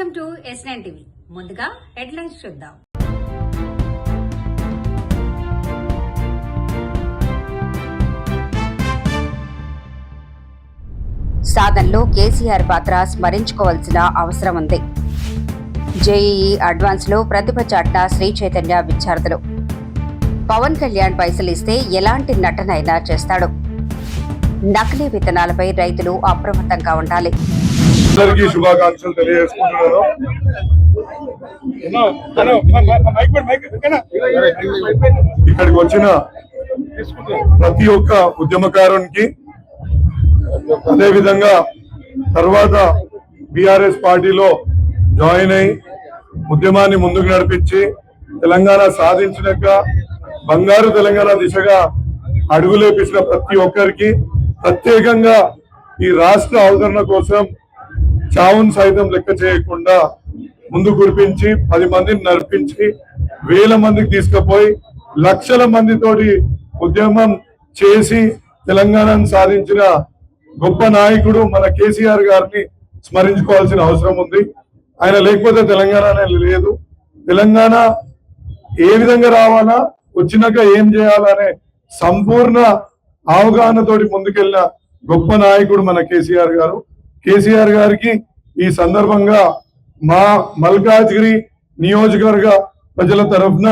Welcome to S9 TV. ముందుగా headlines చూద్దాం. సాధనలో కేసీఆర్ పాత్ర స్మరించుకోవాల్సిన అవసరం ఉంది. జేఈఈ అడ్వాన్స్ లో ప్రతిభ చాట్న శ్రీ చైతన్య విద్యార్థులు. పవన్ కళ్యాణ్ పైసలు ఇస్తే ఎలాంటి నటనైనా చేస్తాడు. నకిలీ విత్తనాలపై రైతులు అప్రమత్తంగా ఉండాలి. అందరికీ శుభాకాంక్షలు తెలియజేసుకుంటున్నాను. ఇక్కడికి వచ్చిన ప్రతి ఒక్క ఉద్యమకారునికి, అదేవిధంగా తర్వాత బీఆర్ఎస్ పార్టీలో జాయిన్ అయి ఉద్యమాన్ని ముందుకు నడిపించి తెలంగాణ సాధించినాక బంగారు తెలంగాణ దిశగా అడుగులేపించిన ప్రతి ఒక్కరికి, ప్రత్యేకంగా ఈ రాష్ట్ర అవతరణ కోసం చావును సైతం లెక్క చేయకుండా ముందు కురిపించి 10 మందిని నడిపించి 1000 మందికి తీసుకుపోయి లక్షల మందితోటి ఉద్యమం చేసి తెలంగాణను సాధించిన గొప్ప నాయకుడు మన కేసీఆర్ గారిని స్మరించుకోవాల్సిన అవసరం ఉంది. ఆయన లేకపోతే తెలంగాణ లేదు. తెలంగాణ ఏ విధంగా రావాలా, వచ్చినాక ఏం చేయాలనే సంపూర్ణ అవగాహనతోటి ముందుకెళ్ళిన గొప్ప నాయకుడు మన కేసీఆర్ గారు. కేసీఆర్ గారికి ఈ సందర్భంగా మా మల్కాజ్గిరి నియోజకవర్గ ప్రజల తరఫున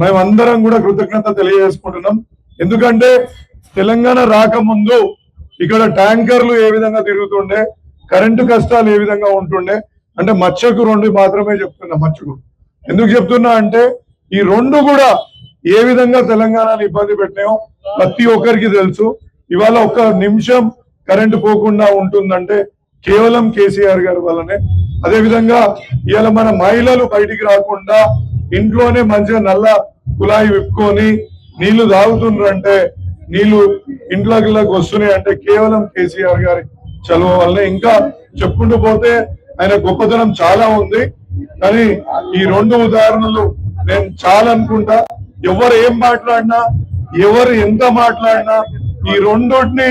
మేమందరం కూడా కృతజ్ఞత తెలియజేసుకుంటున్నాం. ఎందుకంటే తెలంగాణ రాకముందు ఇక్కడ ట్యాంకర్లు ఏ విధంగా తిరుగుతుండే, కరెంటు కష్టాలు ఏ విధంగా ఉంటుండే, అంటే మచ్చకు 2 మాత్రమే చెప్తున్నా. మచ్చకు ఎందుకు చెప్తున్నా అంటే ఈ 2 కూడా ఏ విధంగా తెలంగాణను ఇబ్బంది పెట్టినాయో ప్రతి ఒక్కరికి తెలుసు. ఇవాళ 1 నిమిషం కరెంటు పోకుండా ఉంటుందంటే కేవలం కేసీఆర్ గారి వల్లనే. అదేవిధంగా ఇవాళ మన మహిళలు బయటికి రాకుండా ఇంట్లోనే మంచిగా నల్ల కుళాయి విప్పుకొని నీళ్లు తాగుతుండ్రంటే, నీళ్లు ఇంట్లోకి వస్తున్నాయి అంటే కేవలం కేసీఆర్ గారి చలువ వల్లనే. ఇంకా చెప్పుకుంటూ పోతే ఆయన గొప్పతనం చాలా ఉంది. కానీ ఈ 2 ఉదాహరణలు నేను చాలా అనుకుంటా. ఎవరు ఏం మాట్లాడినా, ఎవరు ఎంత మాట్లాడినా ఈ 2ని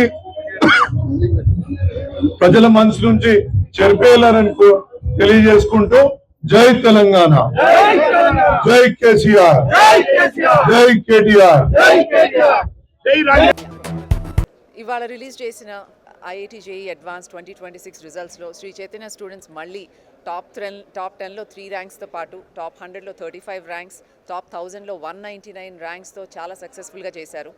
ప్రజల మనసు నుంచి చెరిపేయాలని తెలియజేసుకుంటూ జై తెలంగాణ, జై కేసీఆర్, జై కేటీఆర్. ఇవాళ రిలీజ్ చేసిన ఐఐటి జేఈ అడ్వాన్స్ 2026 రిజల్ట్స్లో శ్రీ చైతన్య స్టూడెంట్స్ మళ్ళీ టాప్ 10లో 3 ర్యాంక్స్తో పాటు టాప్ 100లో 35 ర్యాంక్స్, టాప్ 1000లో 199 ర్యాంక్స్తో చాలా సక్సెస్ఫుల్గా చేశారు.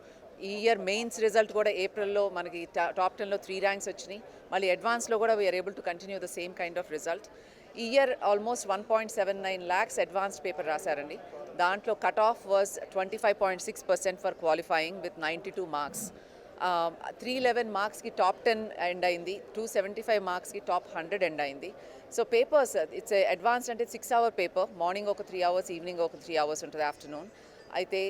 ఈ ఇయర్ మెయిన్స్ రిజల్ట్ కూడా ఏప్రిల్లో మనకి టాప్ 10లో 3 ర్యాంక్స్ వచ్చినాయి. మళ్ళీ అడ్వాన్స్లో కూడా we are able to continue the same kind of result. ఈ year almost 1.79 lakhs advanced paper రాశారండి. దాంట్లో cut off was 25.6% for qualifying with 92 marks. 311 మార్క్స్కి టాప్ 10 ఎండ్ అయింది. 275 మార్క్స్కి టాప్ 100 ఎండ్ అయింది. సో పేపర్స్ ఇట్స్ అడ్వాన్స్డ్ అంటే 6 hour పేపర్. మార్నింగ్ ఒక 3 hours, evening ఒక 3 hours ఉంటుంది, ఆఫ్టర్నూన్. అయితే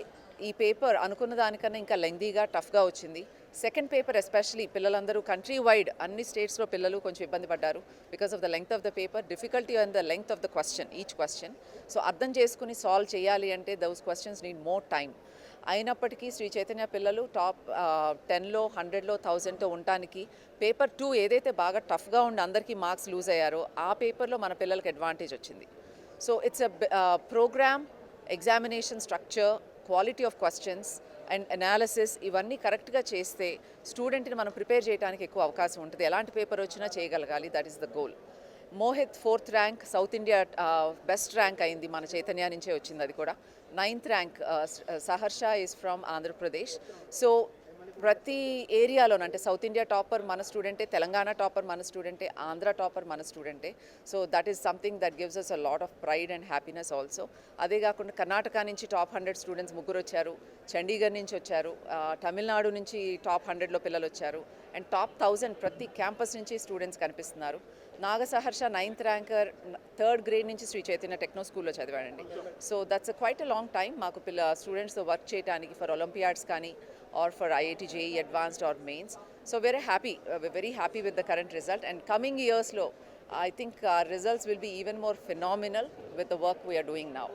ఈ పేపర్ అనుకున్న దానికన్నా ఇంకా లెంగ్దీగా, టఫ్గా వచ్చింది. సెకండ్ పేపర్ ఎస్పెషలీ పిల్లలందరూ కంట్రీ వైడ్ అన్ని స్టేట్స్లో పిల్లలు కొంచెం ఇబ్బంది పడ్డారు because of the length of the paper, difficulty and the length of the question, each question. So అర్థం చేసుకుని సాల్వ్ చేయాలి అంటే those questions need more time. అయినప్పటికీ శ్రీ చైతన్య పిల్లలు టాప్ 10లో 100లో 1000తో ఉండటానికి పేపర్ 2 ఏదైతే బాగా టఫ్గా ఉండి అందరికీ మార్క్స్ లూజ్ అయ్యారో ఆ పేపర్లో మన పిల్లలకి అడ్వాంటేజ్ వచ్చింది. So it's programme, examination structure, quality of questions and analysis ఇవన్నీ కరెక్ట్గా చేస్తే స్టూడెంట్ని మనం ప్రిపేర్ చేయడానికి ఎక్కువ అవకాశం ఉంటుంది. ఎలాంటి పేపర్ వచ్చినా చేయగలగాలి, that is the goal. Mohit 4th rank, South India best rank అయింది, మన చైతన్య నుంచే వచ్చింది అది కూడా. 9th rank Saharsha is from Andhra Pradesh. So ప్రతి ఏరియాలోనూ అంటే సౌత్ ఇండియా టాపర్ మన స్టూడెంటే, తెలంగాణ టాపర్ మన స్టూడెంటే, ఆంధ్ర టాపర్ మన స్టూడెంటే. So that is something that gives us a lot of pride and happiness also. అదే కాకుండా కర్ణాటక నుంచి టాప్ 100 స్టూడెంట్స్ 3 వచ్చారు, చండీగఢ్ నుంచి వచ్చారు, తమిళనాడు నుంచి టాప్ 100లో పిల్లలు వచ్చారు, అండ్ టాప్ 1000 ప్రతి క్యాంపస్ నుంచి స్టూడెంట్స్ కనిపిస్తున్నారు. నాగసహర్ష 9th ర్యాంకర్ 3rd గ్రేడ్ నుంచి శ్రీ చైతన్య టెక్నో స్కూల్లో చదివాడండి. So that's quite a long time మాకు స్టూడెంట్స్తో వర్క్ చేయడానికి ఫర్ ఒలింపియాడ్స్ కానీ or for IIT JEE Advanced or Mains. So we're very happy with the current result, and coming years lo I think our results will be even more phenomenal with the work we are doing now.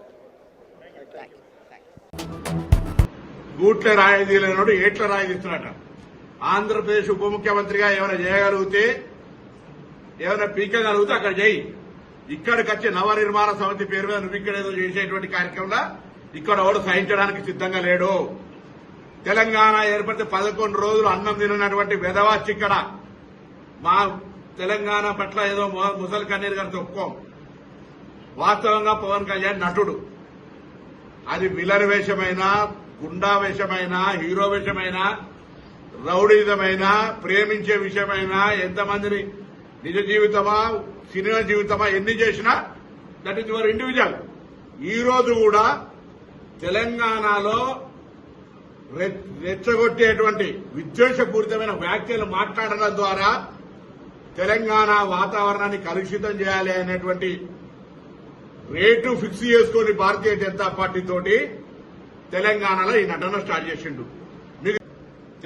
Thank you. గూట్ల రాయదీలనోడు ఏట్ల రాయదీస్తున్నాట. ఆంధ్రప్రదేశ్ ఉప ముఖ్యమంత్రిగా ఏమైనా చేయగలిగితే, ఏమైనా పీకగలిగితే అక్కడ చేయి. ఇక్కడికి వచ్చే నవ నిర్మాణ సమితి పేరు మీద నువ్వు ఇక్కడ ఏదో చేసేటువంటి కార్యక్రమంలో ఇక్కడ ఎవడు సహించడానికి సిద్ధంగా లేడు. తెలంగాణ ఏర్పడితే 11 రోజులు అన్నం తినటువంటి వెధవాచి ఇక్కడ మా తెలంగాణ పట్ల ఏదో ముసలి కన్నీరు గారితో ఒప్పుకోం. వాస్తవంగా పవన్ కళ్యాణ్ నటుడు, అది విలన్ వేషమైనా, గుండా వేషమైనా, హీరో వేషమైనా, రౌడీజమైనా, ప్రేమించే విషయమైనా, ఎంతమందిని నిజ జీవితమా సినిమా జీవితమా ఎన్ని చేసినా దట్ ఈస్ యువర్ ఇండివిజువల్. ఈ రోజు కూడా తెలంగాణలో రెచ్చగొట్టేటువంటి విద్వేషపూరితమైన వ్యాఖ్యలు మాట్లాడడం ద్వారా తెలంగాణ వాతావరణాన్ని కలుషితం చేయాలి అనేటువంటి రేటు ఫిక్స్ చేసుకుని భారతీయ జనతా పార్టీ తోటి తెలంగాణలో ఈ నటన స్టార్ట్ చేసిండు. మీకు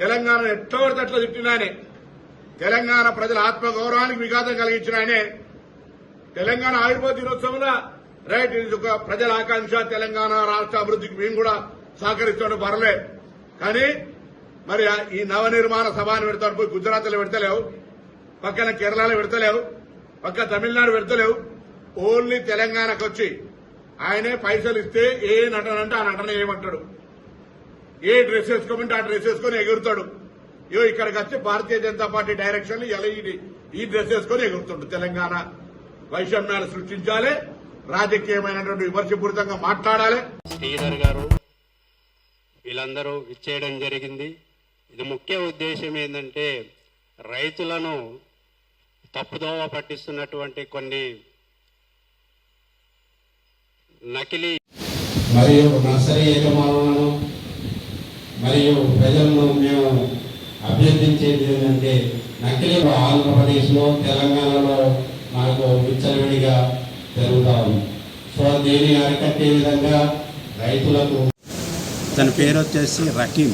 తెలంగాణ ఎట్లా పడితే అట్లా తిట్టిన ఆయనే, తెలంగాణ ప్రజల ఆత్మగౌరవానికి విఘాతం కలిగించిన ఆయనే. తెలంగాణ ఆవిర్భావ దినోత్సవంలో రైట్ ఇది ఒక ప్రజల ఆకాంక్ష, తెలంగాణ రాష్ట్ర అభివృద్ధికి మేము కూడా సహకరిస్తాడు పర్లే. కానీ మరి ఈ నవనిర్మాణ సభను పెడతాడు, పోయి గుజరాత్లో పెడతలేవు, పక్కన కేరళలో పెడతలేవు, పక్క తమిళనాడు పెడతలేవు. ఓన్లీ తెలంగాణకు వచ్చి ఆయనే పైసలు ఇస్తే ఏ నటన అంటే ఆ నటన ఏమంటాడు, ఏ డ్రెస్ వేసుకోమంటే ఆ డ్రెస్ వేసుకొని ఎగురుతాడు. ఇక్కడికి వచ్చి భారతీయ జనతా పార్టీ డైరెక్షన్ ఇలా ఈ డ్రెస్ వేసుకొని ఎగురుతాడు. తెలంగాణ వైషమ్యాలు సృష్టించాలి, రాజకీయమైనటువంటి విమర్శపూరితంగా మాట్లాడాలి. శ్రీధర్ గారు వీళ్ళందరూ ఇచ్చేయడం జరిగింది. ఇది ముఖ్య ఉద్దేశం ఏంటంటే రైతులను తప్పుదోవ పట్టిస్తున్నటువంటి కొన్ని నకిలీ మరియు నర్సరీ యజమానులను మరియు ప్రజలను మేము అభ్యర్థించేది ఏంటంటే నకిలీ ఆంధ్రప్రదేశ్లో తెలంగాణలో మనకు విచ్చలవిడిగా జరుగుతూ ఉంది. సో దీన్ని అరికట్టే విధంగా రైతులకు తన పేరు వచ్చేసి రకీం.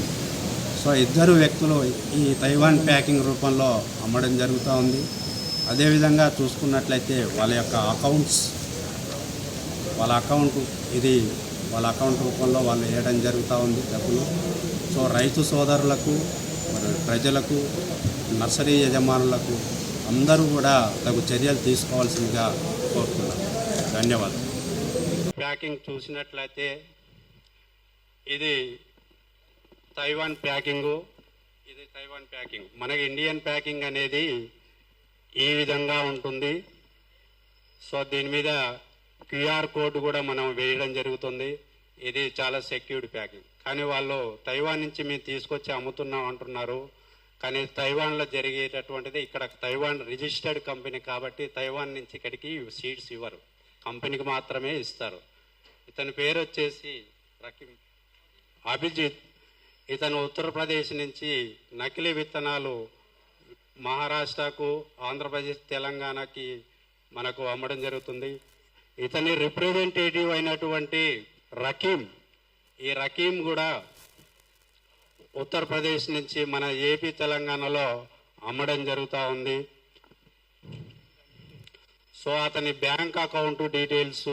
సో ఇద్దరు వ్యక్తులు ఈ తైవాన్ ప్యాకింగ్ రూపంలో అమ్మడం జరుగుతూ ఉంది. అదేవిధంగా చూసుకున్నట్లయితే వాళ్ళ యొక్క వాళ్ళ అకౌంట్ రూపంలో వాళ్ళు వేయడం జరుగుతూ ఉంది డబ్బులు. సో రైతు సోదరులకు మరియు ప్రజలకు, నర్సరీ యజమానులకు అందరూ కూడా తగు చర్యలు తీసుకోవాల్సిందిగా కోరుతున్నాను. ధన్యవాదాలు. ప్యాకింగ్ చూసినట్లయితే ఇది తైవాన్ ప్యాకింగ్. మనకి ఇండియన్ ప్యాకింగ్ అనేది ఈ విధంగా ఉంటుంది. సో దీని మీద క్యూఆర్ కోడ్ కూడా మనం వేయడం జరుగుతుంది. ఇది చాలా సెక్యూర్డ్ ప్యాకింగ్. కానీ వాళ్ళు తైవాన్ నుంచి మేము తీసుకొచ్చి అమ్ముతున్నాం అంటున్నారు. కానీ తైవాన్లో జరిగేటటువంటిది ఇక్కడ తైవాన్ రిజిస్టర్డ్ కంపెనీ కాబట్టి తైవాన్ నుంచి ఇక్కడికి సీడ్స్ ఇవ్వరు, కంపెనీకి మాత్రమే ఇస్తారు. ఇతని పేరు వచ్చేసి అభిజిత్. ఇతను ఉత్తరప్రదేశ్ నుంచి నకిలీ విత్తనాలు మహారాష్ట్రకు, ఆంధ్రప్రదేశ్, తెలంగాణకి మనకు అమ్మడం జరుగుతుంది. ఇతని రిప్రజెంటేటివ్ అయినటువంటి రకీం, ఈ రకీం కూడా ఉత్తరప్రదేశ్ నుంచి మన ఏపీ, తెలంగాణలో అమ్మడం జరుగుతూ ఉంది. సో అతని బ్యాంక్ అకౌంట్ డీటెయిల్స్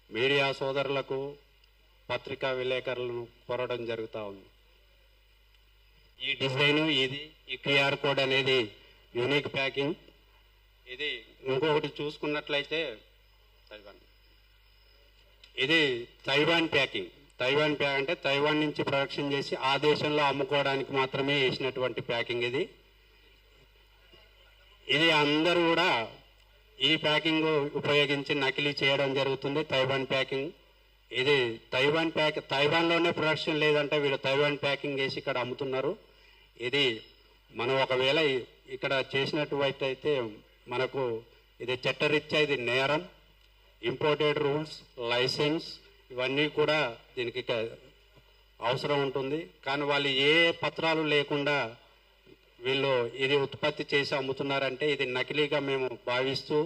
మీడియా సోదరులకు, పత్రికా విలేకరులను కోరడం జరుగుతూ ఉంది. ఈ డిజైన్, ఈ క్యూఆర్ కోడ్ అనేది యూనిక్ ప్యాకింగ్. ఇది ఇంకొకటి చూసుకున్నట్లయితే ఇది తైవాన్ ప్యాకింగ్. అంటే తైవాన్ నుంచి ప్రొడక్షన్ చేసి ఆ దేశంలో అమ్ముకోవడానికి మాత్రమే వేసినటువంటి ప్యాకింగ్. ఇది అందరూ కూడా ఈ ప్యాకింగ్ ఉపయోగించి నకిలీ చేయడం జరుగుతుంది. తైవాన్ ప్యాకింగ్ ఇది తైవాన్లోనే ప్రొడక్షన్ లేదంటే వీళ్ళు తైవాన్ ప్యాకింగ్ వేసి ఇక్కడ అమ్ముతున్నారు. ఇది మనం ఒకవేళ ఇక్కడ చేసినట్టువైతే మనకు ఇది చట్టరీత్యా ఇది నేరం. ఇంపోర్టెడ్ రూల్స్, లైసెన్స్ ఇవన్నీ కూడా దీనికి అవసరం ఉంటుంది. కానీ వాళ్ళు ఏ పత్రాలు లేకుండా వీళ్ళు ఇది ఉత్పత్తి చేసి అమ్ముతున్నారంటే ఇది నకిలీగా మేము భావిస్తూ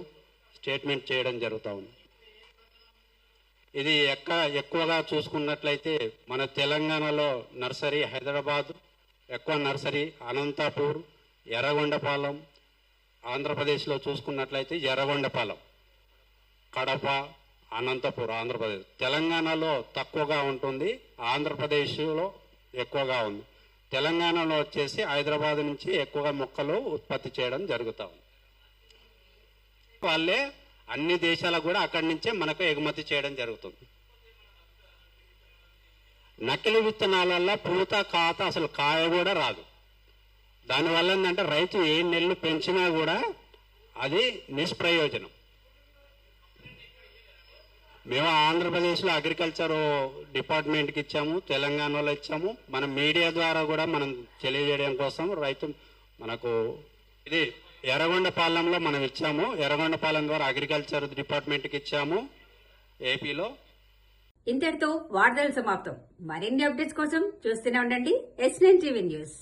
స్టేట్మెంట్ చేయడం జరుగుతూ ఉంది. ఇది ఎక్కువగా చూసుకున్నట్లయితే మన తెలంగాణలో నర్సరీ హైదరాబాద్, ఎక్కువ నర్సరీ అనంతపూర్, ఎర్రగొండపాలెం. ఆంధ్రప్రదేశ్లో చూసుకున్నట్లయితే ఎర్రగొండపాలెం, కడప, అనంతపూర్ ఆంధ్రప్రదేశ్. తెలంగాణలో తక్కువగా ఉంటుంది, ఆంధ్రప్రదేశ్లో ఎక్కువగా ఉంది. తెలంగాణలో వచ్చేసి హైదరాబాద్ నుంచి ఎక్కువగా మొక్కలు ఉత్పత్తి చేయడం జరుగుతూ ఉంది. వాళ్ళే అన్ని దేశాలకు కూడా అక్కడి నుంచే మనకు ఎగుమతి చేయడం జరుగుతుంది. నకిలీ విత్తనాల వల్ల పూత కాత అసలు కాయ కూడా రాదు. దానివల్ల ఏంటంటే రైతు ఏ నెల్లు పెంచినా కూడా అది నిష్ప్రయోజనం. మేము ఆంధ్రప్రదేశ్లో అగ్రికల్చర్ డిపార్ట్మెంట్కి ఇచ్చాము, తెలంగాణలో ఇచ్చాము. మనం మీడియా ద్వారా కూడా మనం తెలియజేయడం కోసం రైతు మనకు ఇది ఎర్రగొండపాలెంలో మనం ఇచ్చాము. ఎర్రగొండపాలెం ద్వారా అగ్రికల్చర్ డిపార్ట్మెంట్కి ఇచ్చాము ఏపీలో. ఇంతటితో వార్తలు సమాప్తం. మరిన్ని అప్డేట్స్ కోసం చూస్తూనే ఉండండి S9 TV న్యూస్.